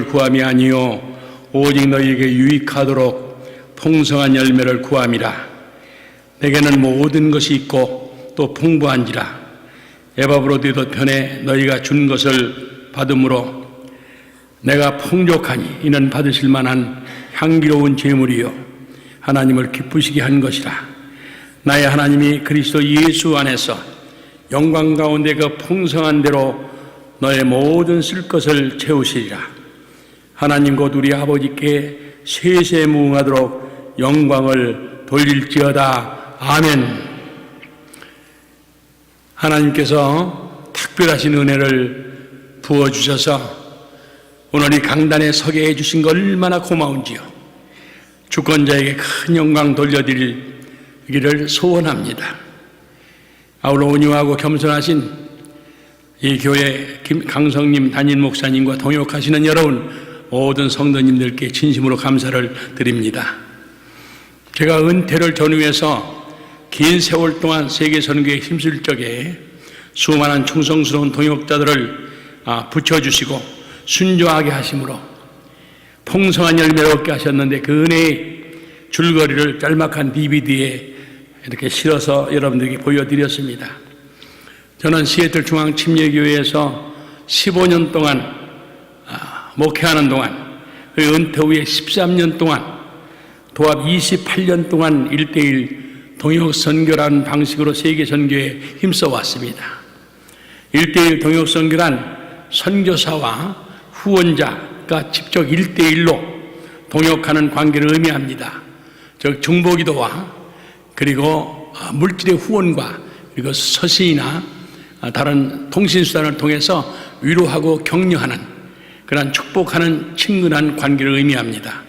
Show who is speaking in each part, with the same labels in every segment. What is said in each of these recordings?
Speaker 1: 구함이 아니요 오직 너희에게 유익하도록 풍성한 열매를 구함이라. 내게는 모든 것이 있고 또 풍부한지라. 에바브로디도 편에 너희가 준 것을 받음으로 내가 풍족하니 이는 받으실 만한 향기로운 제물이요 하나님을 기쁘시게 한 것이라. 나의 하나님이 그리스도 예수 안에서 영광 가운데 그 풍성한 대로 너의 모든 쓸 것을 채우시리라. 하나님 곧 우리 아버지께 세세무응하도록 영광을 돌릴지어다. 아멘. 하나님께서 특별하신 은혜를 부어주셔서 오늘 이 강단에 서게 해주신 거 얼마나 고마운지요. 주권자에게 큰 영광 돌려드리기를 소원합니다. 아울러 온유하고 겸손하신 이 교회 강성님 담임 목사님과 동역하시는 여러분 모든 성도님들께 진심으로 감사를 드립니다. 제가 은퇴를 전후해서 긴 세월 동안 세계 선교에 힘쓸 적에 수많은 충성스러운 동역자들을 붙여주시고 순조하게 하심으로 풍성한 열매를 얻게 하셨는데 그 은혜의 줄거리를 짤막한 DVD에 이렇게 실어서 여러분들에게 보여드렸습니다. 저는 시애틀 중앙침례교회에서 15년 동안 목회하는 동안, 그 은퇴 후에 13년 동안, 도합 28년 동안 1:1 동역선교라는 방식으로 세계선교에 힘써왔습니다. 1:1 동역선교란 선교사와 후원자가 직접 1:1로 동역하는 관계를 의미합니다. 즉 중보기도와 그리고 물질의 후원과 그리고 서신이나 다른 통신수단을 통해서 위로하고 격려하는 그런 축복하는 친근한 관계를 의미합니다.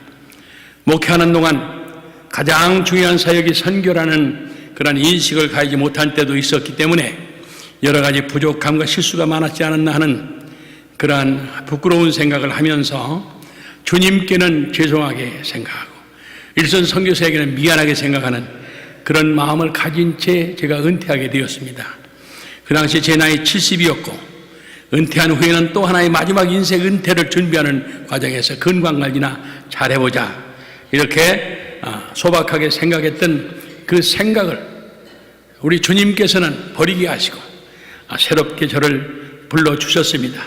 Speaker 1: 목회하는 동안 가장 중요한 사역이 선교라는 그런 인식을 가지지 못한 때도 있었기 때문에 여러 가지 부족함과 실수가 많았지 않았나 하는 그러한 부끄러운 생각을 하면서 주님께는 죄송하게 생각하고 일선 선교사에게는 미안하게 생각하는 그런 마음을 가진 채 제가 은퇴하게 되었습니다. 그 당시 제 나이 70이었고 은퇴한 후에는 또 하나의 마지막 인생 은퇴를 준비하는 과정에서 건강관리나 잘해보자 이렇게 소박하게 생각했던 그 생각을 우리 주님께서는 버리게 하시고 새롭게 저를 불러주셨습니다.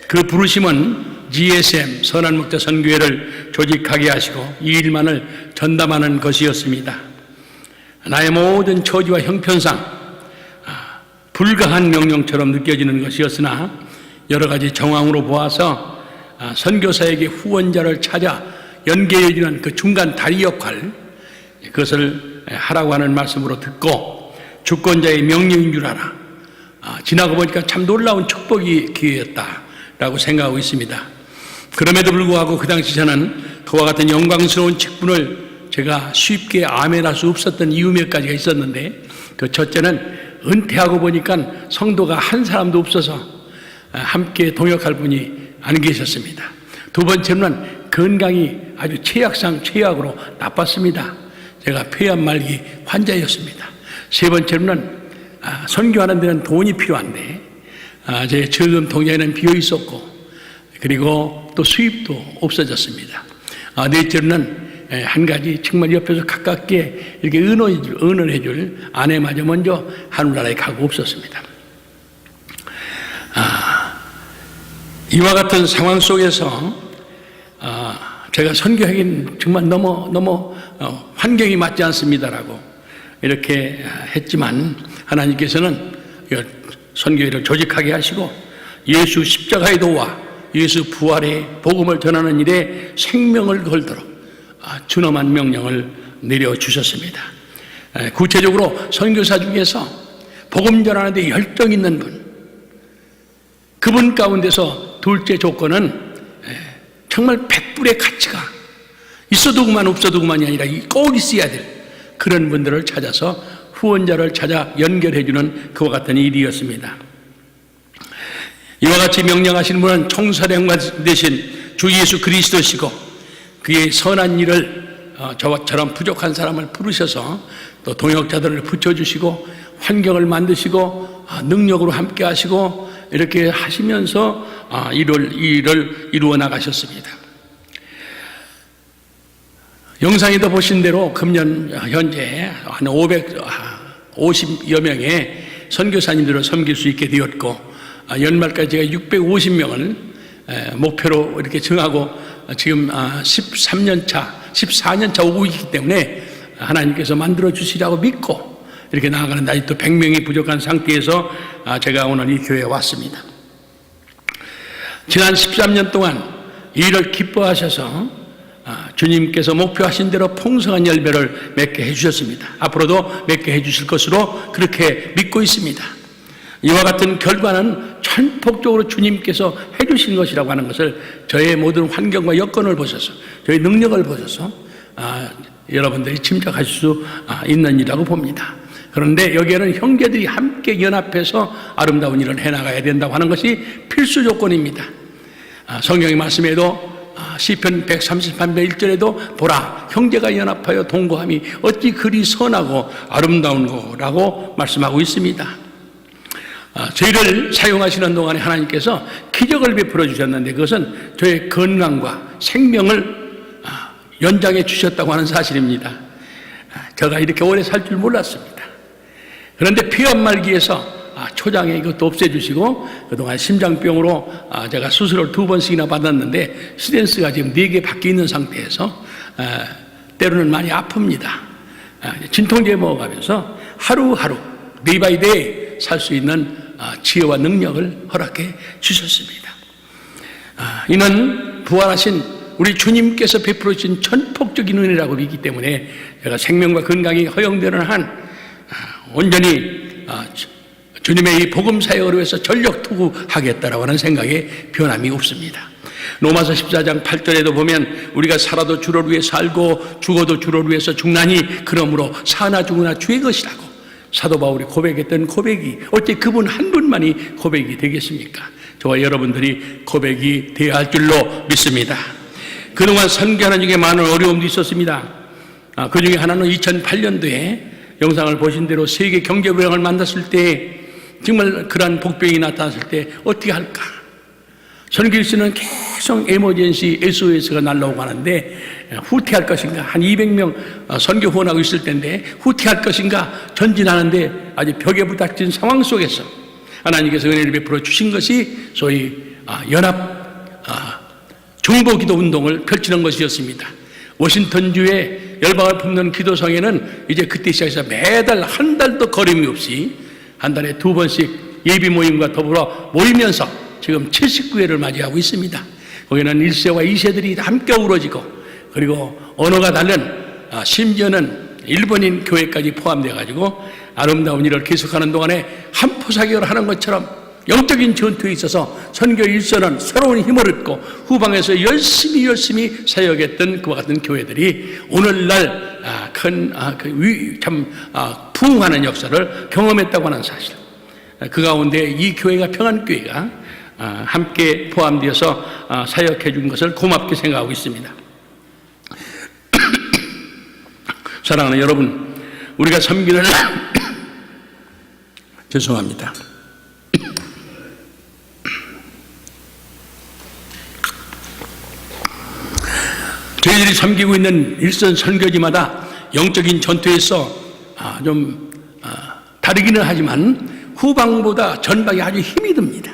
Speaker 1: 그 부르심은 GSM 선한목자 선교회를 조직하게 하시고 이 일만을 전담하는 것이었습니다. 나의 모든 처지와 형편상 불가한 명령처럼 느껴지는 것이었으나 여러 가지 정황으로 보아서 선교사에게 후원자를 찾아 연계해주는 그 중간 다리 역할 그것을 하라고 하는 말씀으로 듣고 주권자의 명령인 줄 알아 지나고 보니까 참 놀라운 축복이 기회였다라고 생각하고 있습니다. 그럼에도 불구하고 그 당시 저는 그와 같은 영광스러운 직분을 제가 쉽게 아멘할 수 없었던 이유 몇 가지가 있었는데 그 첫째는 은퇴하고 보니까 성도가 한 사람도 없어서 함께 동역할 분이 안 계셨습니다. 두 번째는 건강이 아주 최악상 최악으로 나빴습니다. 제가 폐암 말기 환자였습니다. 세 번째는 선교하는 데는 돈이 필요한데 제 저금 통장에는 비어 있었고 그리고 또 수입도 없어졌습니다. 넷째는 한 가지 정말 옆에서 가깝게 이렇게 의논해줄 아내마저 먼저 하늘나라에 가고 없었습니다. 이와 같은 상황 속에서 제가 선교하기는 정말 너무 환경이 맞지 않습니다라고 이렇게 했지만 하나님께서는 선교회를 조직하게 하시고 예수 십자가의 도와 예수 부활의 복음을 전하는 일에 생명을 걸도록 준엄한 명령을 내려주셨습니다. 구체적으로 선교사 중에서 복음 전하는 데 열정 있는 분, 그분 가운데서 둘째 조건은 정말 100불의 가치가 있어도 그만 없어도 그만이 아니라 꼭 있어야 될 그런 분들을 찾아서 후원자를 찾아 연결해주는 그와 같은 일이었습니다. 이와 같이 명령하신 분은 총사령관 되신 주 예수 그리스도시고 그의 선한 일을 저처럼 부족한 사람을 부르셔서 또 동역자들을 붙여주시고 환경을 만드시고 능력으로 함께 하시고 이렇게 하시면서 일을 이루어 나가셨습니다. 영상에도 보신 대로 금년 현재 한 550여 명의 선교사님들을 섬길 수 있게 되었고, 연말까지 제가 650명을 목표로 이렇게 정하고 지금 14년 차 오고 있기 때문에 하나님께서 만들어 주시라고 믿고 이렇게 나아가는데, 아직도 100명이 부족한 상태에서 제가 오늘 이 교회에 왔습니다. 지난 13년 동안 이 일을 기뻐하셔서 주님께서 목표하신 대로 풍성한 열매를 맺게 해주셨습니다. 앞으로도 맺게 해주실 것으로 그렇게 믿고 있습니다. 이와 같은 결과는 전폭적으로 주님께서 해주신 것이라고 하는 것을 저의 모든 환경과 여건을 보셔서, 저의 능력을 보셔서 여러분들이 짐작하실 수 있는 일이라고 봅니다. 그런데 여기에는 형제들이 함께 연합해서 아름다운 일을 해나가야 된다고 하는 것이 필수 조건입니다. 성경의 말씀에도 시편 133편 1절에도 보라, 형제가 연합하여 동거함이 어찌 그리 선하고 아름다운 거라고 말씀하고 있습니다. 저희를 사용하시는 동안에 하나님께서 기적을 베풀어 주셨는데, 그것은 저의 건강과 생명을 연장해 주셨다고 하는 사실입니다. 제가 이렇게 오래 살 줄 몰랐습니다. 그런데 폐암 말기에서 초장에 이것도 없애주시고, 그동안 심장병으로 제가 수술을 2번씩이나 받았는데 스텐스가 지금 4개 밖에 있는 상태에서 때로는 많이 아픕니다. 진통제 먹어가면서 하루하루 데이 바이 데이 살 수 있는 지혜와 능력을 허락해 주셨습니다. 이는 부활하신 우리 주님께서 베풀어 주신 전폭적인 은혜라고 믿기 때문에 제가 생명과 건강이 허용되는 한 온전히 주님의 이 복음 사역을 위해서 전력 투구하겠다라고 하는 생각에 변함이 없습니다. 로마서 14장 8절에도 보면 우리가 살아도 주를 위해 살고 죽어도 주를 위해서 죽나니 그러므로 사나 죽으나 주의 것이라고 사도 바울이 고백했던 고백이 어째 그분 한 분만이 고백이 되겠습니까? 저와 여러분들이 고백이 되어야 할 줄로 믿습니다. 그동안 선교하는 중에 많은 어려움도 있었습니다. 그 중에 하나는 2008년도에 영상을 보신 대로 세계 경제부양을 만났을 때 정말 그러한 복병이 나타났을 때 어떻게 할까? 선교일서는 계속 에머전시 SOS가 날라오고 하는데 후퇴할 것인가? 한 200명 선교 후원하고 있을 텐데 후퇴할 것인가? 전진하는데 아주 벽에 부닥친 상황 속에서 하나님께서 은혜를 베풀어 주신 것이 소위 연합 중보기도 운동을 펼치는 것이었습니다. 워싱턴주의 열방을 품는 기도성에는 이제 그때 시작해서 매달 한 달도 거림이 없이 한 달에 2번씩 예비 모임과 더불어 모이면서 지금 79회를 맞이하고 있습니다. 거기는 1세와 2세들이 함께 어우러지고, 그리고 언어가 다른 심지어는 일본인 교회까지 포함되어 가지고 아름다운 일을 계속하는 동안에 한포사격을 하는 것처럼 영적인 전투에 있어서 선교 일선은 새로운 힘을 얻고 후방에서 열심히 사역했던 그와 같은 교회들이 오늘날 참 부흥하는 역사를 경험했다고 하는 사실, 그 가운데 이 교회가 평안교회가 함께 포함되어서 사역해 준 것을 고맙게 생각하고 있습니다. 사랑하는 여러분, 우리가 섬기는 죄송합니다. 저희들이 섬기고 있는 일선 선교지마다 영적인 전투에서 좀 다르기는 하지만 후방보다 전방이 아주 힘이 듭니다.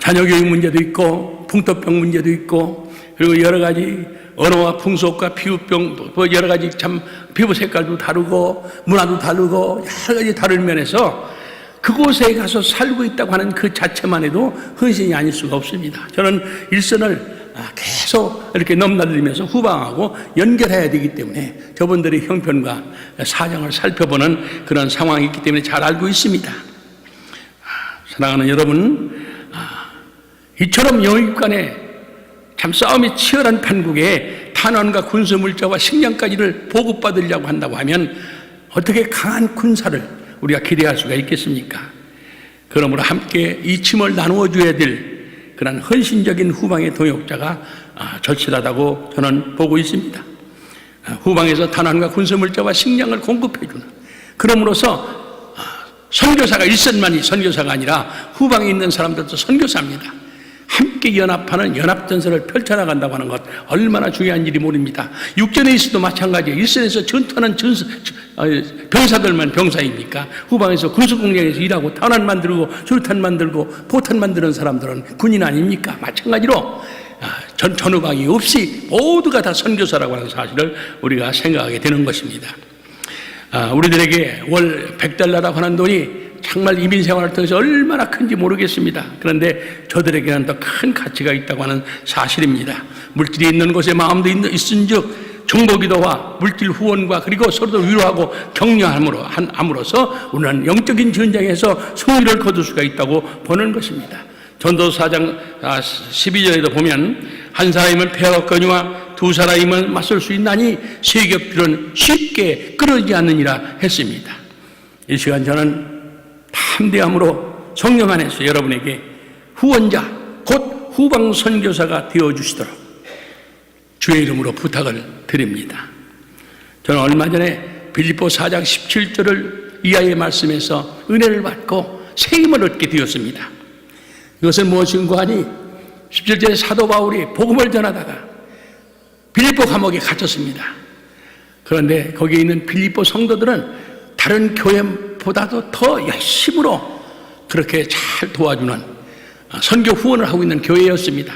Speaker 1: 자녀교육 문제도 있고 풍토병 문제도 있고, 그리고 여러 가지 언어와 풍속과 피부병, 여러 가지 참 피부 색깔도 다르고 문화도 다르고 여러 가지 다른 면에서 그곳에 가서 살고 있다고 하는 그 자체만 해도 헌신이 아닐 수가 없습니다. 저는 일선을 계속 이렇게 넘나들면서 후방하고 연결해야 되기 때문에 저분들의 형편과 사정을 살펴보는 그런 상황이 있기 때문에 잘 알고 있습니다. 사랑하는 여러분, 이처럼 영육 간에 참 싸움이 치열한 판국에 탄환과 군수 물자와 식량까지를 보급받으려고 한다고 하면 어떻게 강한 군사를 우리가 기대할 수가 있겠습니까? 그러므로 함께 이 침을 나누어 줘야 될 그런 헌신적인 후방의 동역자가 절실하다고 저는 보고 있습니다. 후방에서 탄환과 군수물자와 식량을 공급해주는, 그러므로서 선교사가 일선만이 선교사가 아니라 후방에 있는 사람들도 선교사입니다. 함께 연합하는 연합전선을 펼쳐나간다고 하는 것 얼마나 중요한 일이 모릅니다. 육전에 있어도 마찬가지예요. 일선에서 전투하는 병사들만 병사입니까? 후방에서 군수공장에서 일하고 탄환 만들고 수류탄 만들고 포탄 만드는 사람들은 군인 아닙니까? 마찬가지로 전후방이 없이 모두가 다 선교사라고 하는 사실을 우리가 생각하게 되는 것입니다. 우리들에게 월 $100라고 하는 돈이 정말 이민 생활을 통해서 얼마나 큰지 모르겠습니다. 그런데 저들에게는 더 큰 가치가 있다고 하는 사실입니다. 물질이 있는 곳에 마음도 있은즉 중보기도와 물질 후원과 그리고 서로도 위로하고 격려함으로써 우리는 영적인 전쟁에서 승리를 거둘 수가 있다고 보는 것입니다. 전도서 4장 12절에도 보면 한 사람이면 패하거니와 두 사람이면 맞설 수 있나니 세 겹들은 쉽게 끊어지지 않느니라 했습니다. 이 시간 저는 담대함으로 성령 안에서 여러분에게 후원자 곧 후방 선교사가 되어주시도록 주의 이름으로 부탁을 드립니다. 저는 얼마 전에 빌립보 4장 17절을 이하의 말씀에서 은혜를 받고 새 힘을 얻게 되었습니다. 이것은 무엇인가 하니 17절에 사도 바울이 복음을 전하다가 빌립보 감옥에 갇혔습니다. 그런데 거기에 있는 빌립보 성도들은 다른 교회보다도 더 열심으로 그렇게 잘 도와주는 선교 후원을 하고 있는 교회였습니다.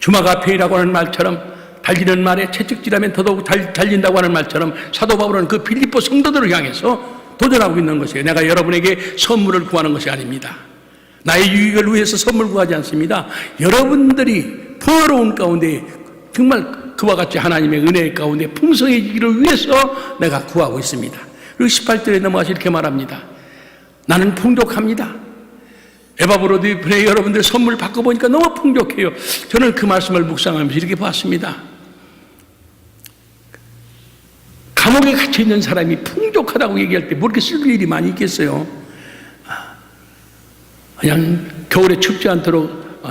Speaker 1: 주마가페이라고 하는 말처럼 달리는 말에 채찍질하면 더더욱 달린다고 하는 말처럼 사도 바울은 그 빌립보 성도들을 향해서 도전하고 있는 것이에요. 내가 여러분에게 선물을 구하는 것이 아닙니다. 나의 유익을 위해서 선물 구하지 않습니다. 여러분들이 풍요로운 가운데 정말 그와 같이 하나님의 은혜 가운데 풍성해지기를 위해서 내가 구하고 있습니다. 그리고 18절에 넘어가서 이렇게 말합니다. 나는 풍족합니다. 에바브로드에 여러분들 선물 바꿔보니까 너무 풍족해요. 저는 그 말씀을 묵상하면서 이렇게 봤습니다. 감옥에 갇혀있는 사람이 풍족하다고 얘기할 때 뭐 이렇게 쓸 일이 많이 있겠어요. 그냥 겨울에 춥지 않도록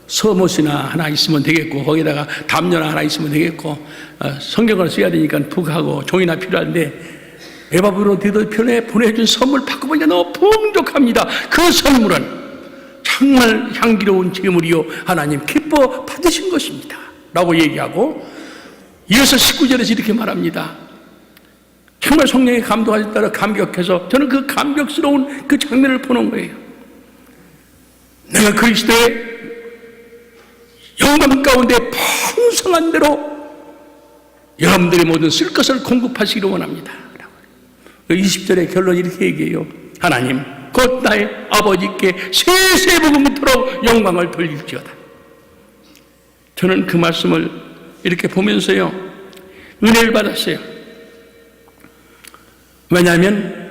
Speaker 1: 서못이나 하나 있으면 되겠고 거기다가 담요나 하나 있으면 되겠고 성경을 써야 되니까 북하고 종이나 필요한데 에바브로드에 보내준 선물 바꿔보니까 너무 풍족합니다. 그 선물은 정말 향기로운 제물이요 하나님 기뻐 받으신 것입니다 라고 얘기하고 이어서 19절에서 이렇게 말합니다. 정말 성령의 감동에 따라 감격해서 저는 그 감격스러운 그 장면을 보는 거예요. 내가 그리스도의 영광 가운데 풍성한 대로 여러분들의 모든 쓸 것을 공급하시기를 원합니다. 20절의 결론 이렇게 얘기해요. 하나님 곧 나의 아버지께 세세복음토록 영광을 돌릴지어다. 저는 그 말씀을 이렇게 보면서요 은혜를 받았어요. 왜냐하면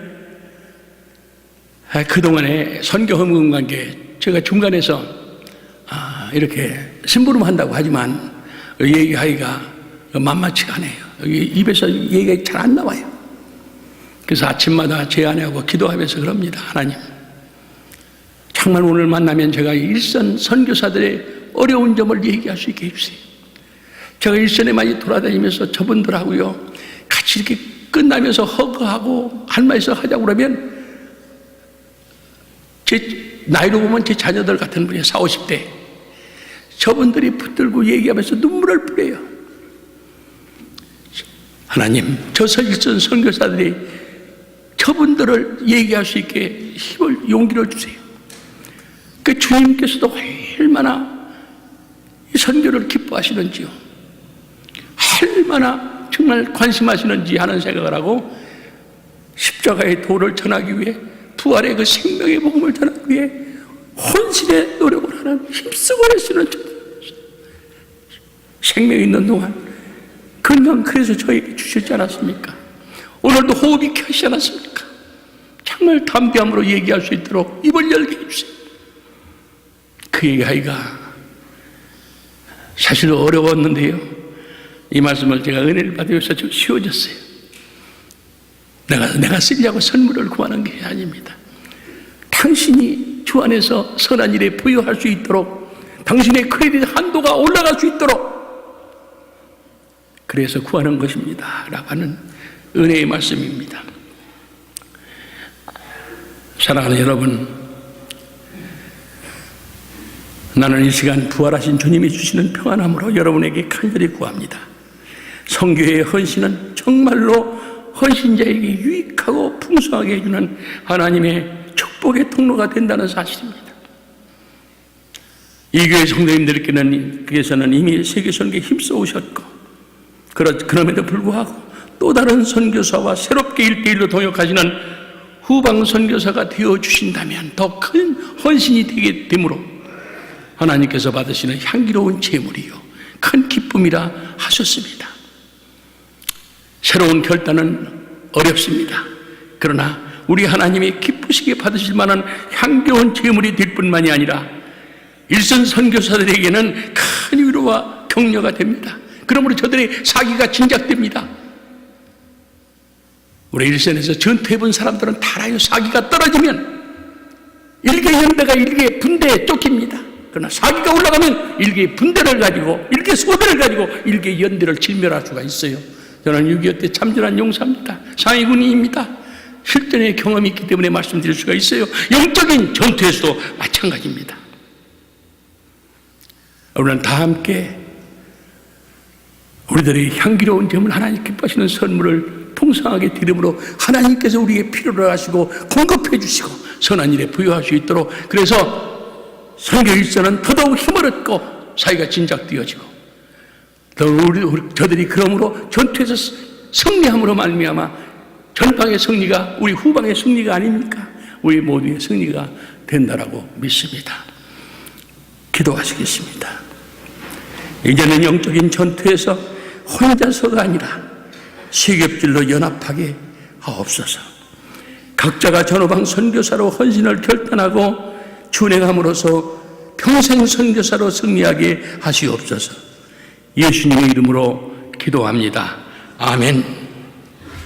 Speaker 1: 그동안의 선교 헌금 관계 제가 중간에서 이렇게 심부름한다고 하지만 얘기하기가 만만치가 않아요. 입에서 얘기가 잘 안 나와요. 그래서 아침마다 제 아내하고 기도하면서 그럽니다. 하나님 정말 오늘 만나면 제가 일선 선교사들의 어려운 점을 얘기할 수 있게 해주세요. 제가 일선에 많이 돌아다니면서 저분들하고요 같이 이렇게 끝나면서 허그하고 할 말에서 하자고 그러면 제 나이로 보면 제 자녀들 같은 분이에요. 40, 50대 저분들이 붙들고 얘기하면서 눈물을 뿌려요. 하나님 저 일선 선교사들이 저분들을 얘기할 수 있게 힘을 용기를 주세요. 그 주님께서도 얼마나 이 선교를 기뻐하시는지요 얼마나 정말 관심하시는지 하는 생각을 하고 십자가의 도를 전하기 위해 부활의 그 생명의 복음을 전하기 위해 혼신의 노력을 하는 힘쓰고 애쓰는 생명이 있는 동안 건강 그래서 저에게 주셨지 않았습니까? 오늘도 호흡 있게 하시지 않았습니까? 정말 담대함으로 얘기할 수 있도록 입을 열게 해주세요. 그 얘기하기가 사실 어려웠는데요 이 말씀을 제가 은혜를 받으면서 좀 쉬워졌어요. 내가 쓰려고 선물을 구하는 게 아닙니다. 당신이 주 안에서 선한 일에 부여할 수 있도록 당신의 크레딧 한도가 올라갈 수 있도록 그래서 구하는 것입니다 라고 하는 은혜의 말씀입니다. 사랑하는 여러분, 나는 이 시간 부활하신 주님이 주시는 평안함으로 여러분에게 간절히 구합니다. 선교의 헌신은 정말로 헌신자에게 유익하고 풍성하게 해주는 하나님의 축복의 통로가 된다는 사실입니다. 이 교회 성도님들께서는 이미 세계 선교에 힘써 오셨고, 그럼에도 불구하고 또 다른 선교사와 새롭게 1대1로 동역하시는 후방 선교사가 되어 주신다면 더 큰 헌신이 되게 되므로 하나님께서 받으시는 향기로운 제물이요 큰 기쁨이라 하셨습니다. 새로운 결단은 어렵습니다. 그러나 우리 하나님이 기쁘시게 받으실 만한 향기로운 제물이 될 뿐만이 아니라 일선 선교사들에게는 큰 위로와 격려가 됩니다. 그러므로 저들의 사기가 진작됩니다. 우리 일선에서 전투해본 사람들은 다 알아요. 사기가 떨어지면 일개 연대가 일개 분대에 쫓깁니다. 그러나 사기가 올라가면 일개 분대를 가지고, 일개 소대를 가지고 일개 연대를 진멸할 수가 있어요. 저는 6.25 때 참전한 용사입니다. 상위군인입니다. 실전의 경험이 있기 때문에 말씀드릴 수가 있어요. 영적인 전투에서도 마찬가지입니다. 우리는 다 함께 우리들의 향기로운 제물, 하나님 기뻐하시는 선물을 풍성하게 드림으로 하나님께서 우리에게 필요로 하시고 공급해 주시고 선한 일에 부여할 수 있도록, 그래서 선교 일선은 더더욱 힘을 얻고 사이가 진작되어지고, 저들이 그러므로 전투에서 승리함으로 말미암아 전방의 승리가 우리 후방의 승리가 아닙니까? 우리 모두의 승리가 된다라고 믿습니다. 기도하시겠습니다. 이제는 영적인 전투에서 혼자서가 아니라 세겹질로 연합하게 하옵소서. 각자가 전후방 선교사로 헌신을 결단하고 준행함으로써 평생 선교사로 승리하게 하시옵소서. 예수님의 이름으로 기도합니다. 아멘.